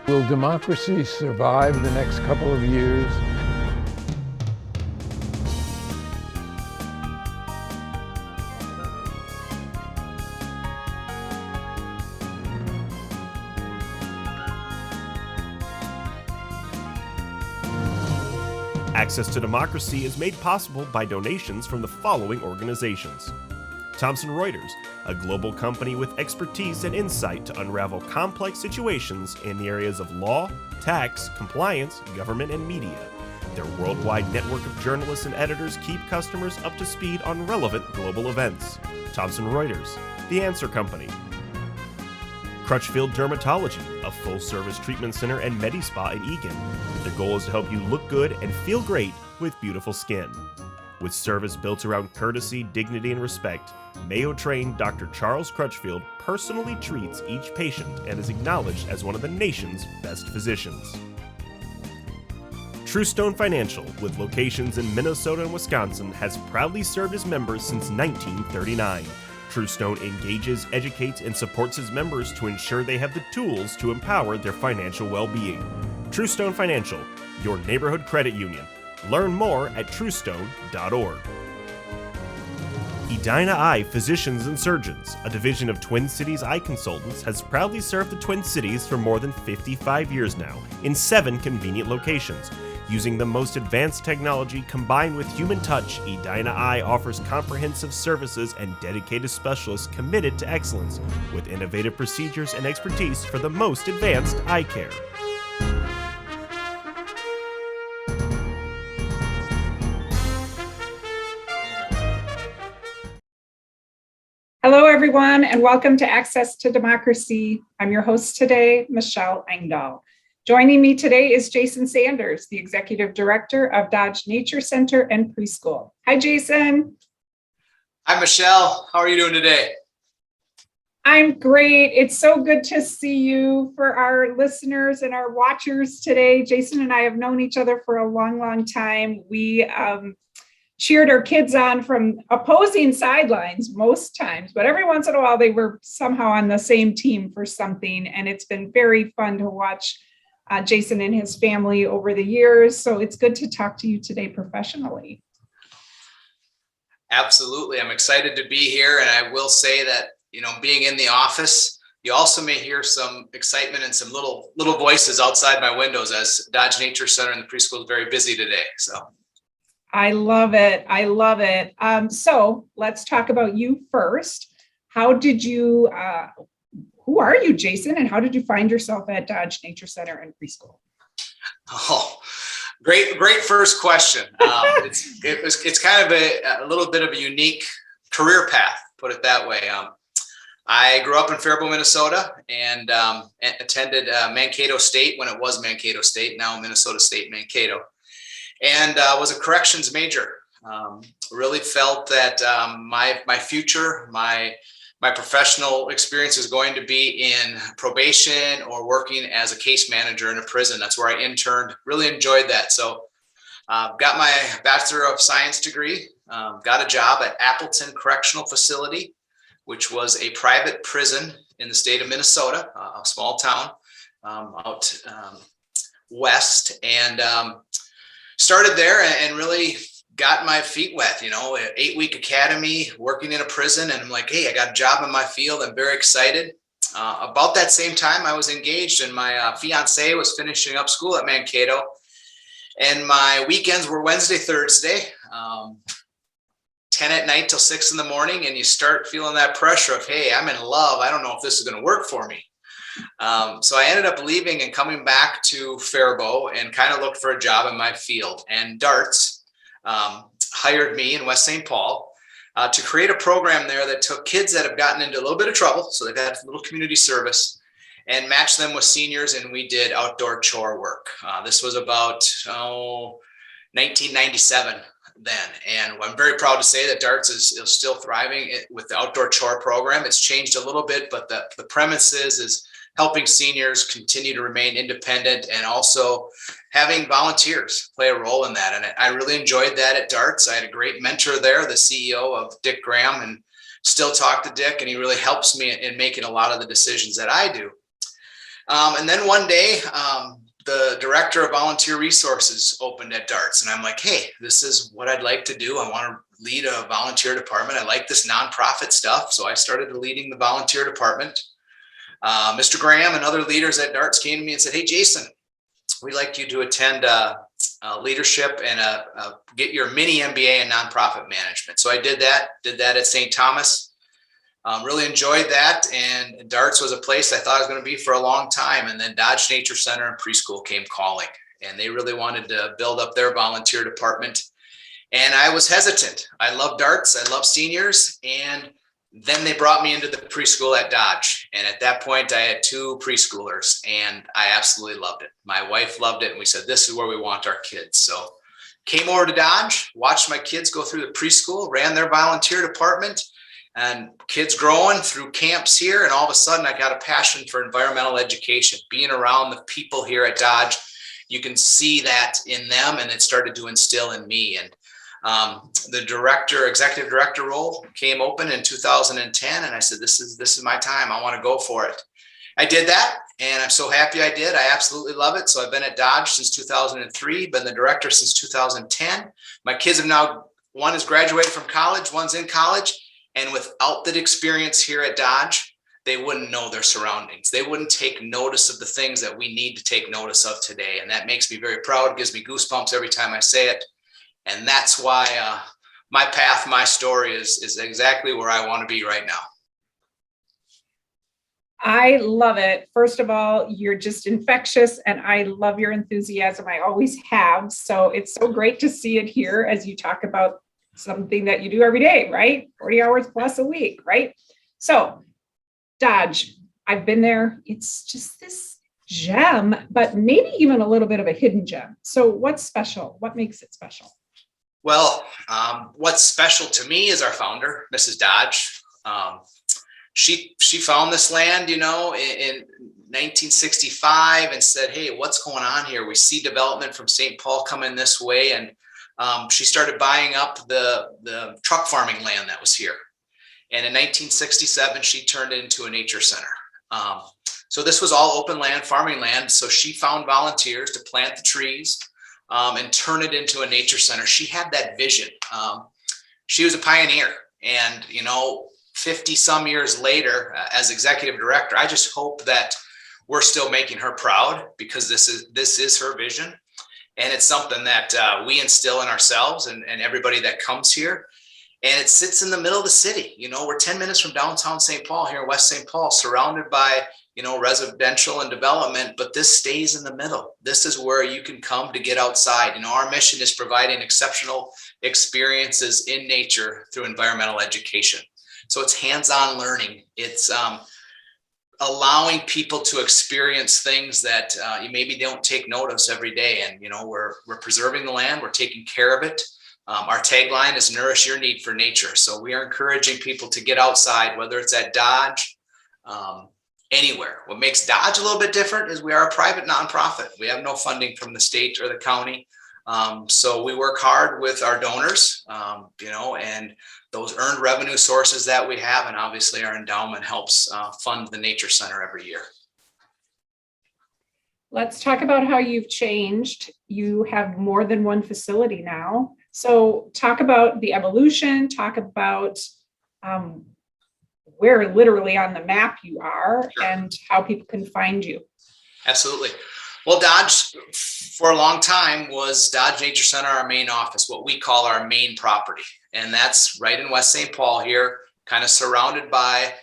Will democracy survive the next couple of years? Access to Democracy is made possible by donations from the following organizations. Thomson Reuters, a global company with expertise and insight to unravel complex situations in the areas of law, tax, compliance, government, and media. Their worldwide network of journalists and editors keep customers up to speed on relevant global events. Thomson Reuters, The Answer Company. Crutchfield Dermatology, a full-service treatment center and Medi-Spa in Eagan. Their goal is to help you look good and feel great with beautiful skin. With service built around courtesy, dignity, and respect, Mayo-trained Dr. Charles Crutchfield personally treats each patient and is acknowledged as one of the nation's best physicians. Truestone Financial, with locations in Minnesota and Wisconsin, has proudly served its members since 1939. Truestone engages, educates, and supports its members to ensure they have the tools to empower their financial well-being. Truestone Financial, your neighborhood credit union. Learn more at truestone.org. Edina Eye Physicians and Surgeons, a division of Twin Cities Eye Consultants, has proudly served the Twin Cities for more than 55 years now, in 7 convenient locations. Using the most advanced technology combined with human touch, Edina Eye offers comprehensive services and dedicated specialists committed to excellence, with innovative procedures and expertise for the most advanced eye care. Hello, everyone, and welcome to Access to Democracy. I'm your host today, Michelle Engdahl. Joining me today is Jason Sanders, the Executive Director of Dodge Nature Center and Preschool. Hi, Jason. Hi, Michelle. How are you doing today? I'm great. It's so good to see you. For our listeners and our watchers today, Jason and I have known each other for a long, long time. We cheered our kids on from opposing sidelines most times, but every once in a while they were somehow on the same team for something. And it's been very fun to watch Jason and his family over the years. So it's good to talk to you today professionally. Absolutely. I'm excited to be here. And I will say that, being in the office, you also may hear some excitement and some little voices outside my windows, as Dodge Nature Center and the preschool is very busy today. So I love it. I love it. So let's talk about you first. Who are you, Jason, and how did you find yourself at Dodge Nature Center and Preschool? Oh, great first question. It's kind of a little bit of a unique career path, put it that way. I grew up in Faribault, Minnesota, and attended Mankato State when it was Mankato State, now Minnesota State Mankato. And was a corrections major. Really felt that my future, my professional experience is going to be in probation or working as a case manager in a prison. That's where I interned. Really enjoyed that. So got my Bachelor of Science degree, got a job at Appleton Correctional Facility, which was a private prison in the state of Minnesota, a small town out west. And started there and really got my feet wet, an 8-week academy, working in a prison. And I'm like, hey, I got a job in my field. I'm very excited. About that same time, I was engaged, and my fiance was finishing up school at Mankato. And my weekends were Wednesday, Thursday, 10 at night till 6 in the morning. And you start feeling that pressure of, hey, I'm in love. I don't know if this is going to work for me. So I ended up leaving and coming back to Faribault and kind of looked for a job in my field. And Darts hired me in West St. Paul to create a program there that took kids that have gotten into a little bit of trouble, so they've had a little community service, and matched them with seniors, and we did outdoor chore work. This was about 1997 then, and I'm very proud to say that Darts is still thriving with the outdoor chore program. It's changed a little bit, but the premise is helping seniors continue to remain independent, and also having volunteers play a role in that. And I really enjoyed that at Darts. I had a great mentor there, the CEO of Dick Graham, and still talk to Dick, and he really helps me in making a lot of the decisions that I do. And then one day, the director of volunteer resources opened at Darts. And I'm like, hey, this is what I'd like to do. I want to lead a volunteer department. I like this nonprofit stuff. So I started leading the volunteer department. Mr. Graham and other leaders at Darts came to me and said, hey, Jason, we'd like you to attend leadership and get your mini MBA in nonprofit management. So I did that at St. Thomas. Really enjoyed that. And Darts was a place I thought I was going to be for a long time. And then Dodge Nature Center and Preschool came calling, and they really wanted to build up their volunteer department. And I was hesitant. I love Darts. I love seniors. And then they brought me into the preschool at Dodge. And at that point, I had 2 preschoolers, and I absolutely loved it. My wife loved it. And we said, this is where we want our kids. So came over to Dodge, watched my kids go through the preschool, ran their volunteer department, and kids growing through camps here. And all of a sudden, I got a passion for environmental education. Being around the people here at Dodge, you can see that in them, and it started to instill in me. And the executive director role came open in 2010, and I said, this is my time. I want to go for it. I did that, and I'm so happy I did. I absolutely love it. So I've been at Dodge since 2003, been the director since 2010. My kids have now, one is graduated from college, one's in college, and without that experience here at Dodge, they wouldn't know their surroundings. They wouldn't take notice of the things that we need to take notice of today, and that makes me very proud, gives me goosebumps every time I say it. And that's why my path, my story is exactly where I want to be right now. I love it. First of all, you're just infectious, and I love your enthusiasm. I always have. So it's so great to see it here as you talk about something that you do every day, right? 40 hours plus a week, right? So Dodge, I've been there. It's just this gem, but maybe even a little bit of a hidden gem. So what's special? What makes it special? Well, what's special to me is our founder, Mrs. Dodge. She found this land, in 1965 and said, hey, what's going on here? We see development from St. Paul coming this way. And she started buying up the truck farming land that was here. And in 1967, she turned it into a nature center. So this was all open land, farming land. So she found volunteers to plant the trees and turn it into a nature center. She had that vision. She was a pioneer. And, 50 some years later, as executive director, I just hope that we're still making her proud, because this is her vision. And it's something that we instill in ourselves and everybody that comes here. And it sits in the middle of the city. We're 10 minutes from downtown St. Paul, here in West St. Paul, surrounded by, residential and development, but this stays in the middle. This is where you can come to get outside. Our mission is providing exceptional experiences in nature through environmental education. So it's hands-on learning. It's allowing people to experience things that you maybe don't take notice every day. And, we're preserving the land. We're taking care of it. Our tagline is nourish your need for nature. So we are encouraging people to get outside, whether it's at Dodge, anywhere. What makes Dodge a little bit different is we are a private nonprofit. We have no funding from the state or the county. So we work hard with our donors, and those earned revenue sources that we have. And obviously our endowment helps fund the Nature Center every year. Let's talk about how you've changed. You have more than one facility now. So talk about the evolution, talk about where literally on the map you are. Sure. And how people can find you. Absolutely. Well, Dodge, for a long time, was Dodge Nature Center, our main office, what we call our main property. And that's right in West St. Paul here, kind of surrounded by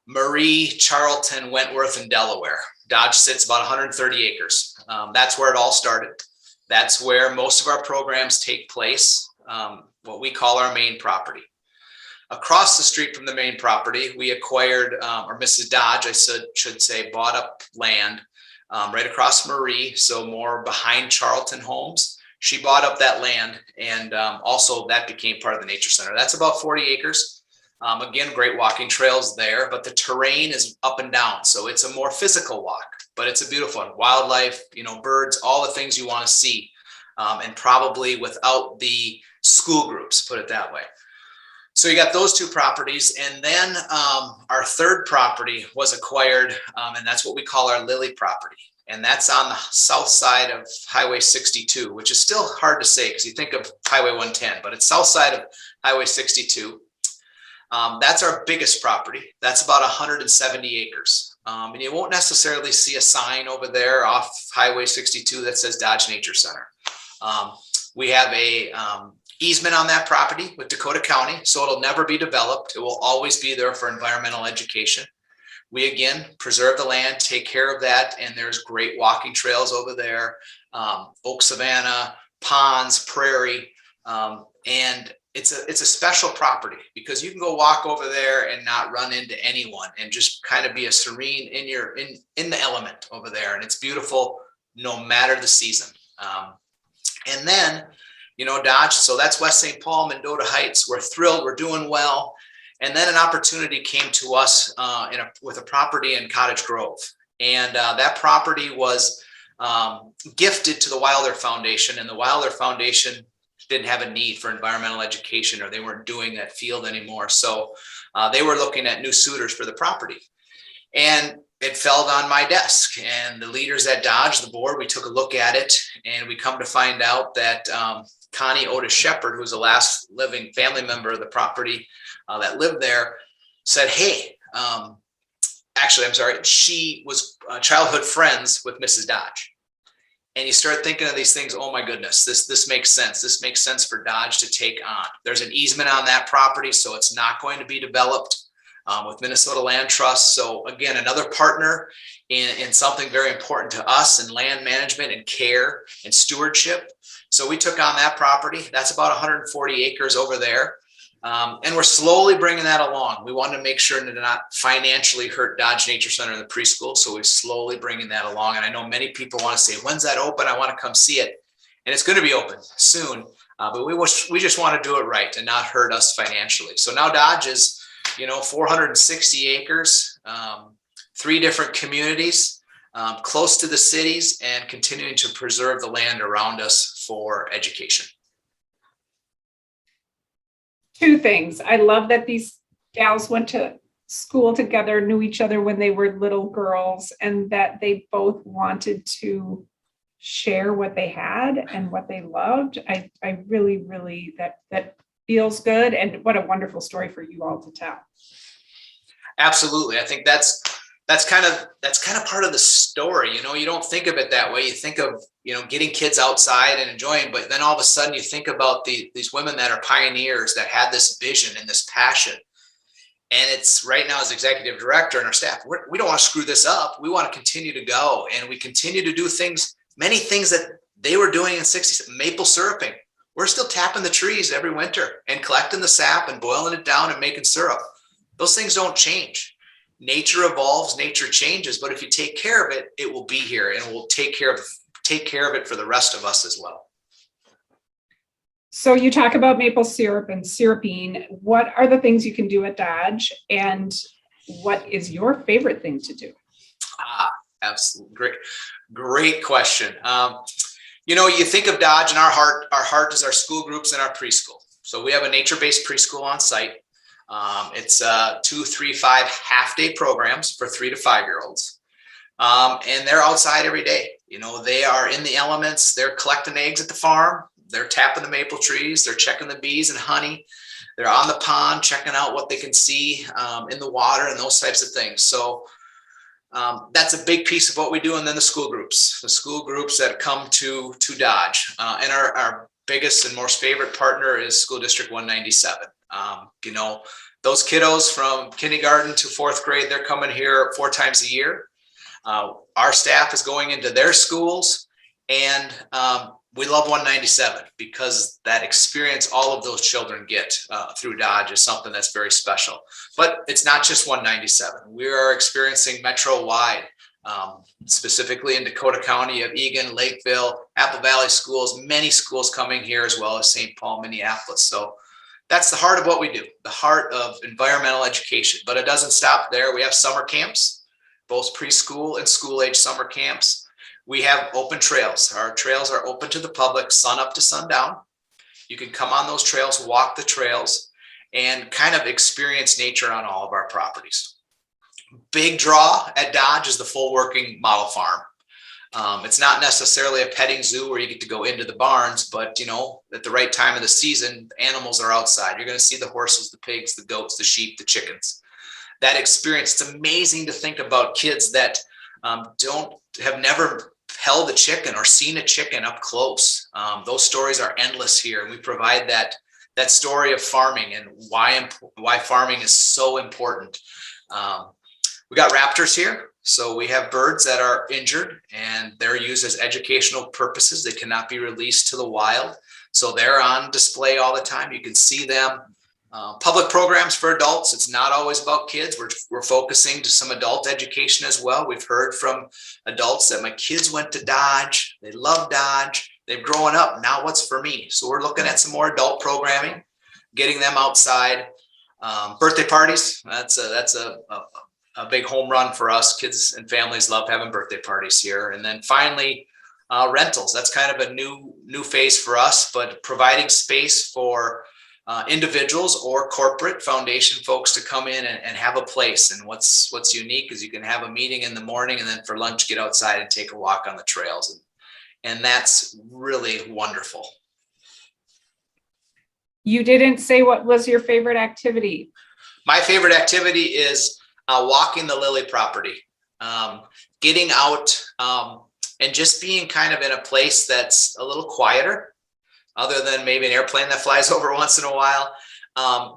Marie, Charlton, Wentworth, and Delaware. Dodge sits about 130 acres. That's where it all started. That's where most of our programs take place, what we call our main property. Across the street from the main property, we acquired, or Mrs. Dodge, I should say, bought up land right across Marie, so more behind Charlton Homes. She bought up that land, and also that became part of the Nature Center. That's about 40 acres. Again, great walking trails there, but the terrain is up and down, so it's a more physical walk, but it's a beautiful one. Wildlife, birds, all the things you want to see, and probably without the school groups, put it that way. So you got those two properties, and then our third property was acquired, and that's what we call our Lilly Property. And that's on the south side of Highway 62, which is still hard to say because you think of Highway 110, but it's south side of Highway 62. That's our biggest property. That's about 170 acres. And you won't necessarily see a sign over there off Highway 62 that says Dodge Nature Center. We have a easement on that property with Dakota County, so it'll never be developed. It will always be there for environmental education. We, again, preserve the land, take care of that, and there's great walking trails over there, oak savanna, ponds, prairie, and it's a special property because you can go walk over there and not run into anyone and just kind of be a serene in the element over there, and it's beautiful no matter the season. And then, Dodge, so that's West St. Paul, Mendota Heights. We're thrilled, we're doing well. And then an opportunity came to us with a property in Cottage Grove. And that property was gifted to the Wilder Foundation, and the Wilder Foundation didn't have a need for environmental education, or they weren't doing that field anymore. So they were looking at new suitors for the property. And it fell on my desk, and the leaders at Dodge, the board, we took a look at it, and we come to find out that Connie Otis Shepherd, who's the last living family member of the property that lived there, said, hey, actually, I'm sorry, she was childhood friends with Mrs. Dodge. And you start thinking of these things, oh my goodness, this makes sense. This makes sense for Dodge to take on. There's an easement on that property, so it's not going to be developed with Minnesota Land Trust. So again, another partner in something very important to us in land management and care and stewardship. So we took on that property. That's about 140 acres over there. And we're slowly bringing that along. We wanted to make sure to not financially hurt Dodge Nature Center and the preschool. So we're slowly bringing that along. And I know many people want to say, when's that open? I want to come see it. And it's going to be open soon. But we just want to do it right and not hurt us financially. So now Dodge is, 460 acres, 3 different communities, close to the cities, and continuing to preserve the land around us for education. 2 things. I love that these gals went to school together, knew each other when they were little girls, and that they both wanted to share what they had and what they loved. I really, really, that feels good. And what a wonderful story for you all to tell. Absolutely. I think that's kind of part of the story. You don't think of it that way. You think of, getting kids outside and enjoying, but then all of a sudden you think about these women that are pioneers that had this vision and this passion. And it's right now as executive director and our staff, we don't want to screw this up. We want to continue to go, and we continue to do many things that they were doing in 60s, maple syruping. We're still tapping the trees every winter and collecting the sap and boiling it down and making syrup. Those things don't change. Nature evolves, nature changes, but if you take care of it, it will be here, and we'll take care of it for the rest of us as well. So you talk about maple syrup and syruping. What are the things you can do at Dodge, and what is your favorite thing to do? Absolutely. Great question. You think of Dodge, and our heart is our school groups and our preschool. So we have a nature-based preschool on site. It's 2, 3, 5 half-day programs for 3 to 5-year-olds. And they're outside every day. They are in the elements. They're collecting eggs at the farm. They're tapping the maple trees. They're checking the bees and honey. They're on the pond, checking out what they can see in the water and those types of things. So that's a big piece of what we do. And then the school groups that come to Dodge. And our biggest and most favorite partner is School District 197. Those kiddos from kindergarten to 4th grade, they're coming here 4 times a year. Our staff is going into their schools, and we love 197 because that experience all of those children get through Dodge is something that's very special. But it's not just 197. We are experiencing metro-wide, specifically in Dakota County of Eagan, Lakeville, Apple Valley schools, many schools coming here, as well as St. Paul, Minneapolis. So that's the heart of what we do, the heart of environmental education. But it doesn't stop there. We have summer camps, both preschool and school-age summer camps. We have open trails. Our trails are open to the public, sun up to sundown. You can come on those trails, walk the trails. and kind of experience nature on all of our properties. Big draw at Dodge is the full working model farm. It's not necessarily a petting zoo where you get to go into the barns, but at the right time of the season, animals are outside. You're going to see the horses, the pigs, the goats, the sheep, the chickens. That experience, it's amazing to think about kids that have never held a chicken or seen a chicken up close. Those stories are endless here, and we provide that story of farming and why farming is so important. We got Raptors here. So we have birds that are injured and they're used as educational purposes. They cannot be released to the wild. So they're on display all the time. You can see them. Public programs for adults. It's not always about kids. We're focusing to some adult education as well. We've heard from adults that my kids went to Dodge. They love Dodge. They've grown up. Now what's for me? So we're looking at some more adult programming, getting them outside. Birthday parties. That's a big home run for us. Kids and families love having birthday parties here. And then finally, rentals. That's kind of a new phase for us, but providing space for individuals or corporate foundation folks to come in and have a place. And what's unique is you can have a meeting in the morning and then for lunch, get outside and take a walk on the trails. And that's really wonderful. You didn't say what was your favorite activity. My favorite activity is walking the Lilly property, getting out and just being kind of in a place that's a little quieter, other than maybe an airplane that flies over once in a while,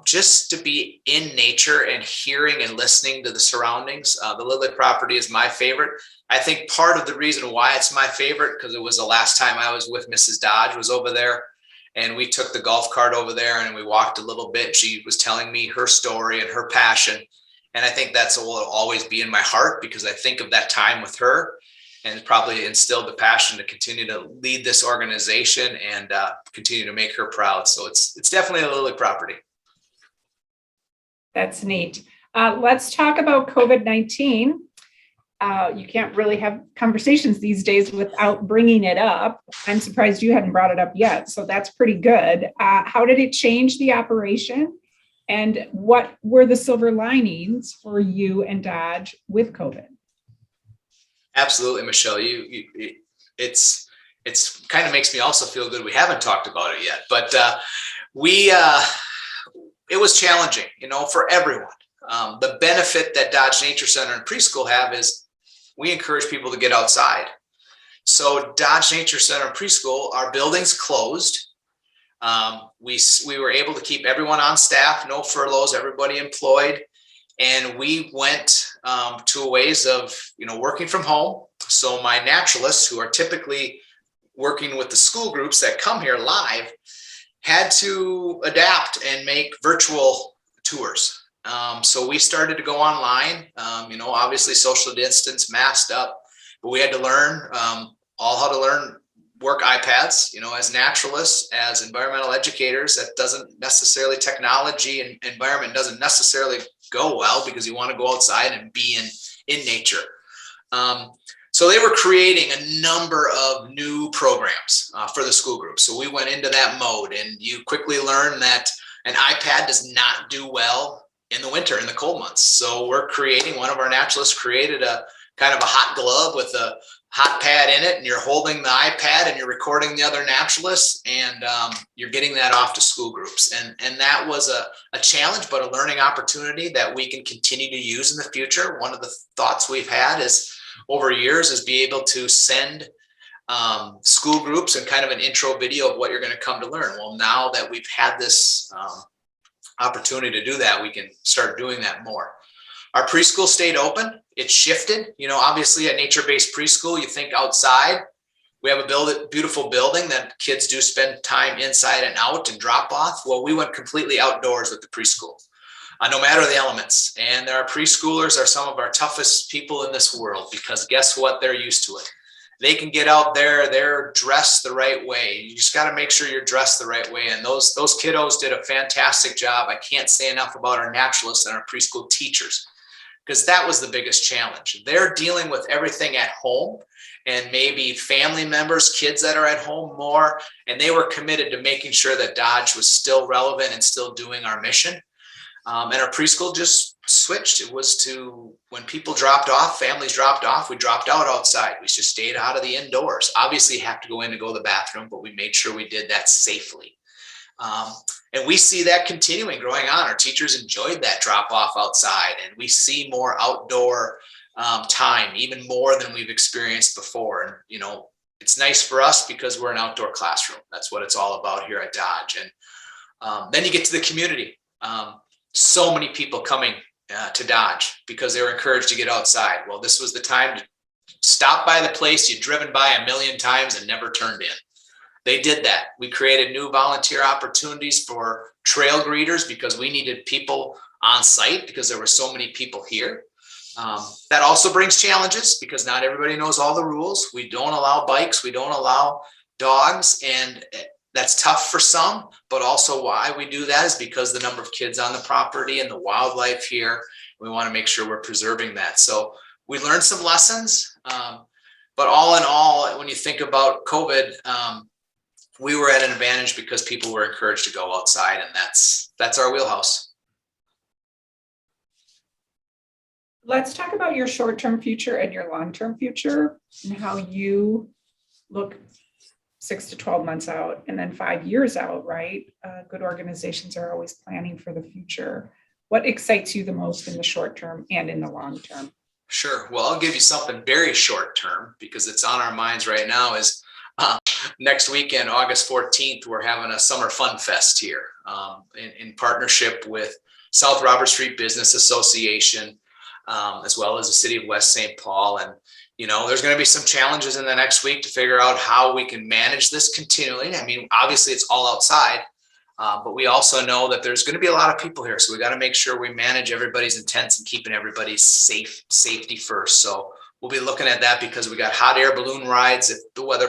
just to be in nature and hearing and listening to the surroundings. The Lilly property is my favorite. I think part of the reason why it's my favorite, because it was the last time I was with Mrs. Dodge, was over there. And we took the golf cart over there and we walked a little bit. She was telling me her story and her passion. And I think that's what will always be in my heart, because I think of that time with her and probably instilled the passion to continue to lead this organization and continue to make her proud. So it's definitely a Lilly property. That's neat. Let's talk about COVID-19. You can't really have conversations these days without bringing it up. I'm surprised you hadn't brought it up yet. So that's pretty good. How did it change the operation? And what were the silver linings for you and Dodge with COVID? Absolutely, Michelle. It's kind of makes me also feel good. We haven't talked about it yet, but it was challenging, for everyone. The benefit that Dodge Nature Center and Preschool have is we encourage people to get outside. So Dodge Nature Center and Preschool, our buildings closed. We were able to keep everyone on staff, no furloughs, everybody employed. And we went to ways of, working from home. So my naturalists, who are typically working with the school groups that come here live, had to adapt and make virtual tours. So we started to go online, obviously social distance, masked up, but we had to learn all how to learn work iPads, as naturalists, as environmental educators. That doesn't necessarily, technology and environment doesn't necessarily go well, because you want to go outside and be in nature. So they were creating a number of new programs for the school group. So we went into that mode, and you quickly learn that an iPad does not do well in the winter, in the cold months. So one of our naturalists created a kind of a hot glove with a hot pad in it, and you're holding the iPad and you're recording the other naturalists, and you're getting that off to school groups. And that was a challenge, but a learning opportunity that we can continue to use in the future. One of the thoughts we've had is over years is be able to send school groups and kind of an intro video of what you're going to come to learn. Well, now that we've had this opportunity to do that, we can start doing that more. Our preschool stayed open. It shifted. Obviously a nature-based preschool, you think outside. We have a beautiful building that kids do spend time inside and out and drop off. Well, we went completely outdoors with the preschool, no matter the elements. And our preschoolers are some of our toughest people in this world, because guess what? They're used to it. They can get out there. They're dressed the right way. You just got to make sure you're dressed the right way. And those kiddos did a fantastic job. I can't say enough about our naturalists and our preschool teachers, because that was the biggest challenge. They're dealing with everything at home, and maybe family members, kids that are at home more, and they were committed to making sure that Dodge was still relevant and still doing our mission. And our preschool just switched. It was to when people dropped off, families dropped off, we dropped out outside. We just stayed out of the indoors. Obviously, you have to go in and go to the bathroom, but we made sure we did that safely. And we see that continuing, growing on. Our teachers enjoyed that drop off outside, and we see more outdoor time, even more than we've experienced before. And, you know, it's nice for us because we're an outdoor classroom. That's what it's all about here at Dodge. And then you get to the community. So many people coming to Dodge because they were encouraged to get outside. Well, this was the time to stop by the place you'd driven by a million times and never turned in. They did that. We created new volunteer opportunities for trail greeters because we needed people on site because there were so many people here. That also brings challenges because not everybody knows all the rules. We don't allow bikes. We don't allow dogs. And that's tough for some, but also why we do that is because the number of kids on the property and the wildlife here, we want to make sure we're preserving that. So we learned some lessons, but all in all, when you think about COVID, we were at an advantage because people were encouraged to go outside, and that's our wheelhouse. Let's talk about your short-term future and your long-term future and how you look 6 to 12 months out and then 5 years out, right? Good organizations are always planning for the future. What excites you the most in the short term and in the long term? Sure. Well, I'll give you something very short term because it's on our minds right now is next weekend, August 14th, we're having a summer fun fest here in partnership with South Robert Street Business Association, as well as the city of West St. Paul. And, you know, there's going to be some challenges in the next week to figure out how we can manage this continually. I mean, obviously it's all outside, but we also know that there's going to be a lot of people here. So we got to make sure we manage everybody's intents and keeping everybody's safety first. So we'll be looking at that because we got hot air balloon rides if the weather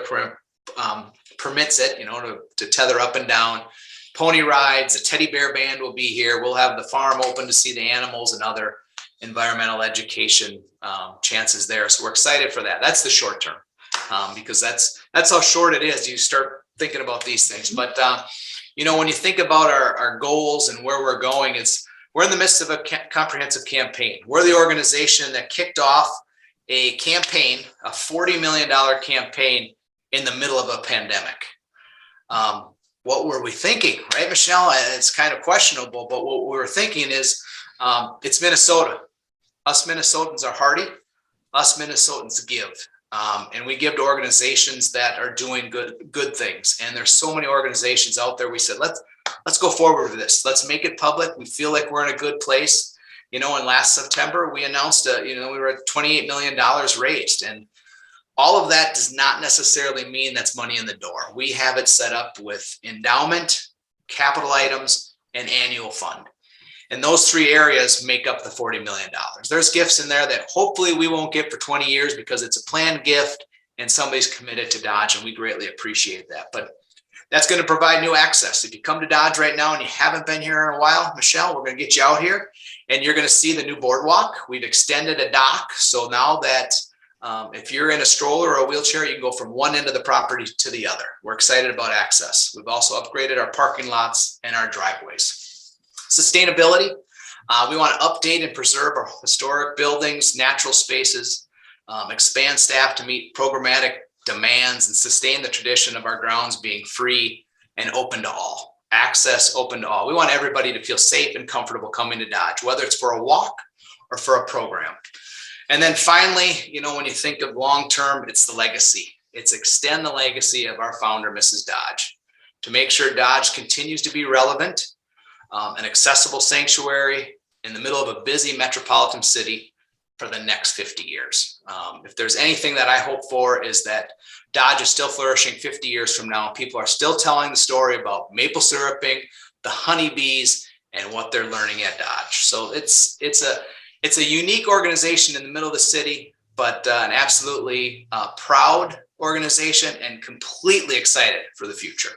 permits it, you know, to tether up and down. Pony rides, a teddy bear band will be here. We'll have the farm open to see the animals and other environmental education chances there. So we're excited for that. That's the short term because that's how short it is. You start thinking about these things. But, you know, when you think about our goals and where we're going, we're in the midst of a comprehensive campaign. We're the organization that kicked off a campaign, a $40 million campaign in the middle of a pandemic. What were we thinking, right, Michelle? It's kind of questionable, but what we were thinking is it's Minnesota. Us Minnesotans are hardy. Us Minnesotans give. And we give to organizations that are doing good things. And there's so many organizations out there. We said, let's go forward with this. Let's make it public. We feel like we're in a good place. You know, and last September, we announced, we were at $28 million raised. And all of that does not necessarily mean that's money in the door. We have it set up with endowment, capital items, and annual fund. And those three areas make up the $40 million. There's gifts in there that hopefully we won't get for 20 years because it's a planned gift and somebody's committed to Dodge, and we greatly appreciate that. But that's going to provide new access. If you come to Dodge right now and you haven't been here in a while, Michelle, we're going to get you out here and you're going to see the new boardwalk. We've extended a dock. So now that if you're in a stroller or a wheelchair, you can go from one end of the property to the other. We're excited about access. We've also upgraded our parking lots and our driveways. Sustainability. We want to update and preserve our historic buildings, natural spaces, expand staff to meet programmatic demands, and sustain the tradition of our grounds being free and open to all. Access open to all. We want everybody to feel safe and comfortable coming to Dodge, whether it's for a walk or for a program. And then finally, you know, when you think of long-term, it's the legacy. It's extend the legacy of our founder, Mrs. Dodge, to make sure Dodge continues to be relevant, an accessible sanctuary in the middle of a busy metropolitan city for the next 50 years. If there's anything that I hope for is that Dodge is still flourishing 50 years from now. People are still telling the story about maple syruping, the honeybees, and what they're learning at Dodge. So it's a unique organization in the middle of the city, but an absolutely proud organization and completely excited for the future.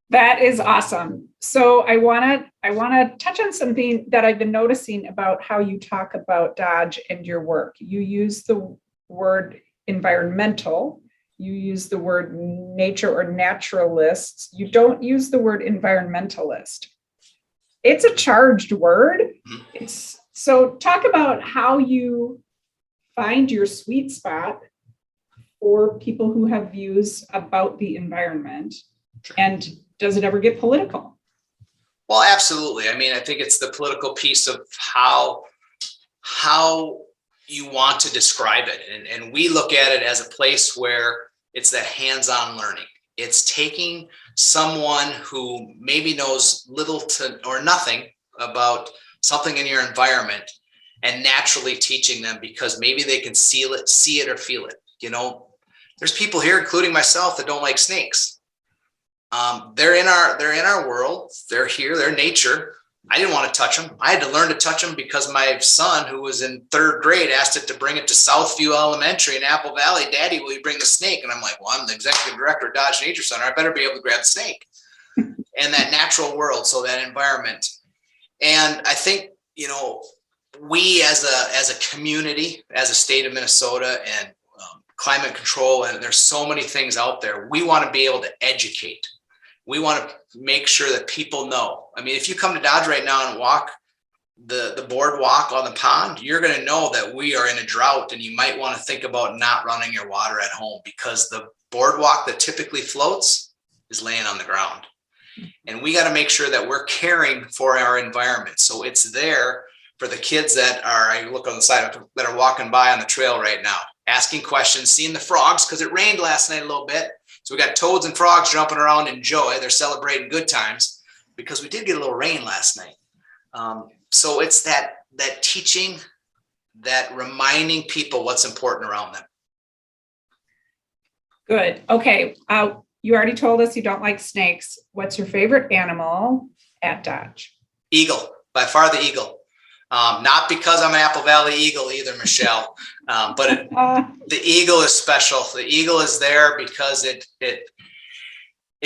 That is awesome. So I want to touch on something that I've been noticing about how you talk about Dodge and your work. You use the word environmental. You use the word nature or naturalists. You don't use the word environmentalist. it's a charged word. Mhm. So talk about how you find your sweet spot for people who have views about the environment. And does it ever get political? Well, absolutely. I mean, I think it's the political piece of how you want to describe it. And we look at it as a place where it's that hands-on learning. It's taking someone who maybe knows little to or nothing about something in your environment and naturally teaching them because maybe they can see it or feel it. You know, there's people here, including myself, that don't like snakes. They're in our world. They're here. They're nature. I didn't want to touch them. I had to learn to touch them because my son, who was in 3rd grade, asked it to bring it to Southview Elementary in Apple Valley. Daddy, will you bring the snake? And I'm like, well, I'm the executive director of Dodge Nature Center. I better be able to grab the snake. And that natural world, so that environment. And I think, you know, we as a community, as a state of Minnesota, and climate control, and there's so many things out there, we want to be able to educate. We want to make sure that people know. I mean, if you come to Dodge right now and walk the boardwalk on the pond, you're going to know that we are in a drought, and you might want to think about not running your water at home because the boardwalk that typically floats is laying on the ground. And we got to make sure that we're caring for our environment. So it's there for the kids that are, I look on the side, that are walking by on the trail right now, asking questions, seeing the frogs, because it rained last night a little bit. So we got toads and frogs jumping around in joy. They're celebrating good times because we did get a little rain last night. So it's that teaching, that reminding people what's important around them. Good. Okay. You already told us you don't like snakes. What's your favorite animal at Dodge? Eagle, by far the eagle. Not because I'm an Apple Valley Eagle either, Michelle, but the eagle is special. The eagle is there because it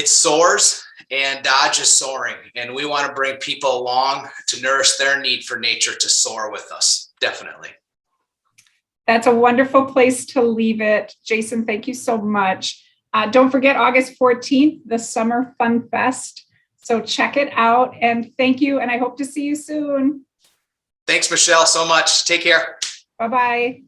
soars, and Dodge is soaring, and we want to bring people along to nourish their need for nature to soar with us. Definitely. That's a wonderful place to leave it. Jason, thank you so much. Don't forget August 14th, the Summer Fun Fest. So check it out, and thank you. And I hope to see you soon. Thanks, Michelle, so much. Take care. Bye-bye.